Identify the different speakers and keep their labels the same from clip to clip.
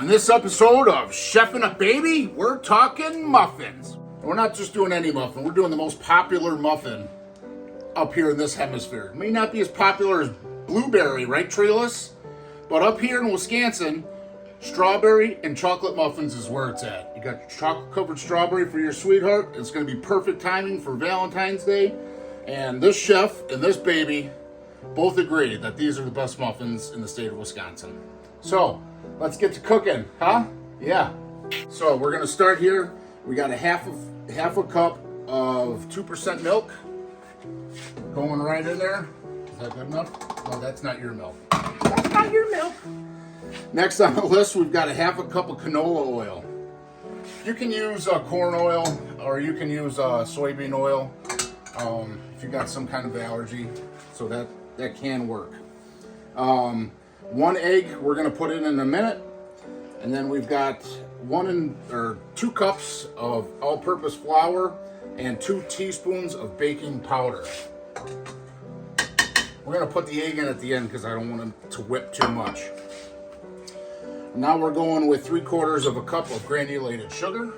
Speaker 1: On this episode of Chefing a Baby, we're talking muffins. We're not just doing any muffin, we're doing the most popular muffin up here in this hemisphere. It may not be as popular as blueberry, right, Treeless? But up here in Wisconsin, strawberry and chocolate muffins is where it's at. You got chocolate covered strawberry for your sweetheart. It's going to be perfect timing for Valentine's Day. And this chef and this baby both agree that these are the best muffins in the state of Wisconsin. So let's get to cooking, huh? Yeah. So we're going to start here. We got a half a cup of 2% milk going right in there. Is that good enough? No, that's not your milk. That's not your milk. Next on the list, we've got a half a cup of canola oil. You can use corn oil or you can use soybean oil if you got some kind of allergy, so that can work. 1 egg we're going to put in a minute, and then we've got 2 cups of all-purpose flour and 2 teaspoons of baking powder. We're going to put the egg in at the end because I don't want it to whip too much. Now we're going with 3/4 of a cup of granulated sugar.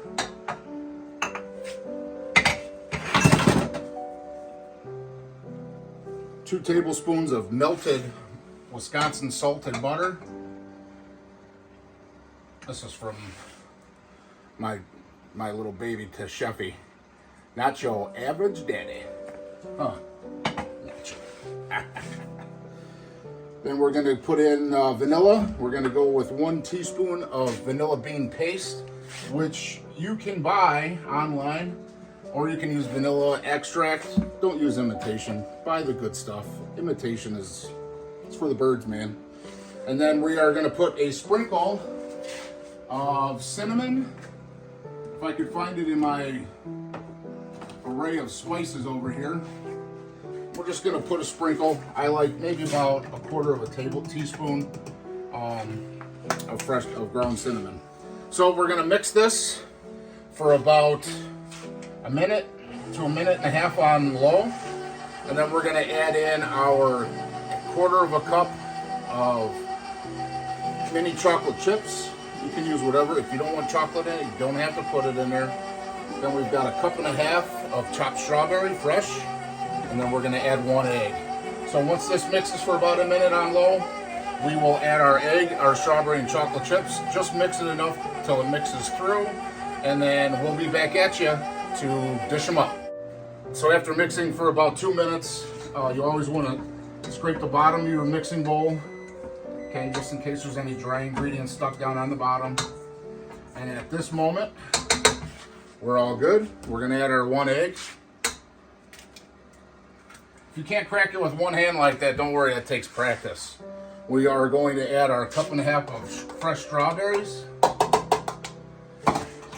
Speaker 1: Two tablespoons of melted Wisconsin salted butter. This is from my little baby to Chefy. Not your average daddy. Huh. Then we're going to put in vanilla. We're going to go with 1 teaspoon of vanilla bean paste, which you can buy online, or you can use vanilla extract. Don't use imitation. Buy the good stuff. Imitation it's for the birds, man. And then we are going to put a sprinkle of cinnamon. If I could find it in my array of spices over here. We're just going to put a sprinkle. I like maybe about 1/4 teaspoon of ground cinnamon. So we're going to mix this for about a minute to a minute and a half on low, and then we're going to add in our 1/4 cup of mini chocolate chips. You can use whatever. If you don't want chocolate in it, you don't have to put it in there. Then we've got 1.5 cups of chopped strawberry, fresh. And then we're going to add 1 egg. So once this mixes for about a minute on low, we will add our egg, our strawberry and chocolate chips. Just mix it enough till it mixes through, and then we'll be back at you to dish them up. So after mixing for about 2 minutes, you always want to scrape the bottom of your mixing bowl, okay, just in case there's any dry ingredients stuck down on the bottom. And at this moment, we're all good. We're going to add our 1 egg. If you can't crack it with one hand like that, don't worry, that takes practice. We are going to add our 1.5 cups of fresh strawberries.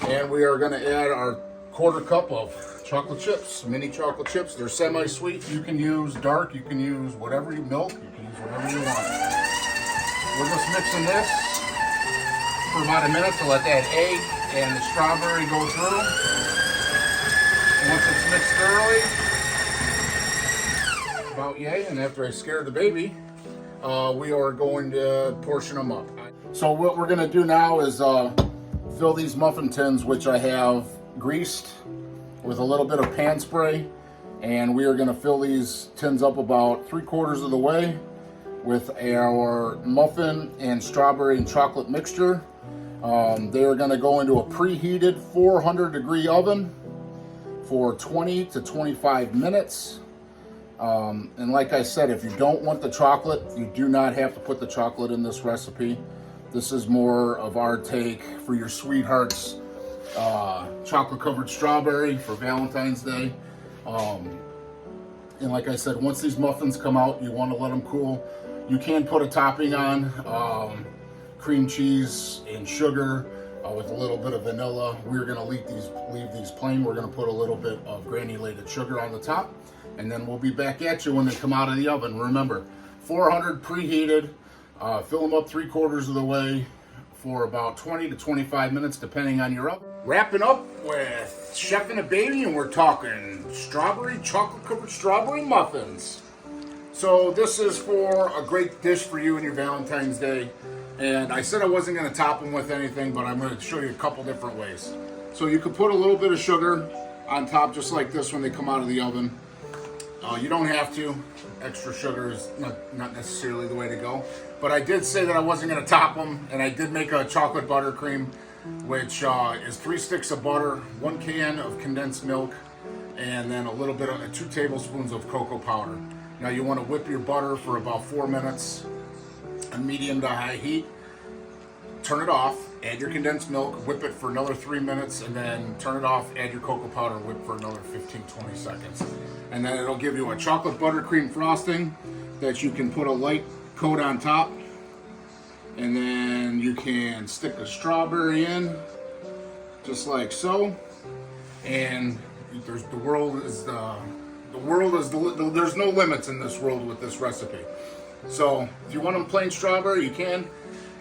Speaker 1: And we are going to add our 1/4 cup of chocolate chips, mini chocolate chips. They're semi-sweet. You can use dark, you can use whatever you milk, you can use whatever you want. We're just mixing this for about a minute to let that egg and the strawberry go through. Once it's mixed thoroughly, about yay, and after I scared the baby, we are going to portion them up. So what we're going to do now is fill these muffin tins, which I have greased with a little bit of pan spray, and we are going to fill these tins up about 3/4 of the way with our muffin and strawberry and chocolate mixture. They are going to go into a preheated 400-degree oven for 20 to 25 minutes. And like I said, if you don't want the chocolate, you do not have to put the chocolate in this recipe. This is more of our take for your sweetheart's chocolate covered strawberry for Valentine's Day. And like I said, once these muffins come out, you want to let them cool. You can put a topping on, cream cheese and sugar with a little bit of vanilla. We're going to leave these plain. We're going to put a little bit of granulated sugar on the top. And then we'll be back at you when they come out of the oven. Remember, 400 preheated. Fill them up 3/4 of the way for about 20 to 25 minutes, depending on your oven. Wrapping up with Chefing a Baby, and we're talking strawberry, chocolate covered strawberry muffins. So this is for a great dish for you and your Valentine's Day. And I said I wasn't going to top them with anything, but I'm going to show you a couple different ways. So you could put a little bit of sugar on top, just like this when they come out of the oven. You don't have to. Extra sugar is not necessarily the way to go. But I did say that I wasn't going to top them, and I did make a chocolate buttercream, which is 3 sticks of butter, 1 can of condensed milk, and then a little bit of 2 tablespoons of cocoa powder. Now you want to whip your butter for about 4 minutes on medium to high heat. Turn it off, add your condensed milk, whip it for another 3 minutes, and then turn it off, add your cocoa powder, whip for another 15-20 seconds. And then it'll give you a chocolate buttercream frosting that you can put a light coat on top. And then you can stick a strawberry in, just like so. And there's no limits in this world with this recipe. So if you want them plain strawberry, you can.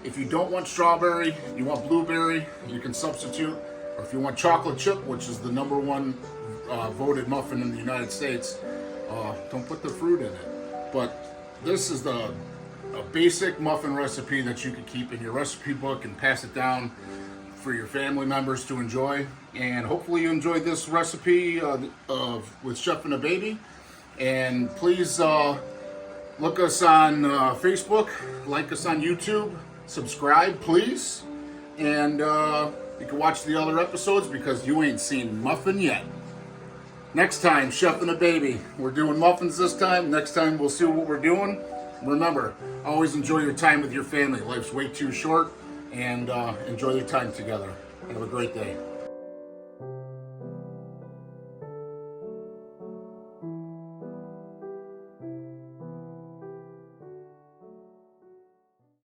Speaker 1: If you don't want strawberry, you want blueberry, you can substitute. Or if you want chocolate chip, which is the #1 voted muffin in the United States, don't put the fruit in it. But this is a basic muffin recipe that you could keep in your recipe book and pass it down for your family members to enjoy. And hopefully you enjoyed this recipe with Chef and a Baby. And please look us on Facebook, like us on YouTube, subscribe please, and you can watch the other episodes because you ain't seen muffin yet. Next time, Chef and a Baby, we're doing muffins this time. Next time we'll see what we're doing. Remember, always enjoy your time with your family. Life's way too short, and enjoy your time together. Have a great day.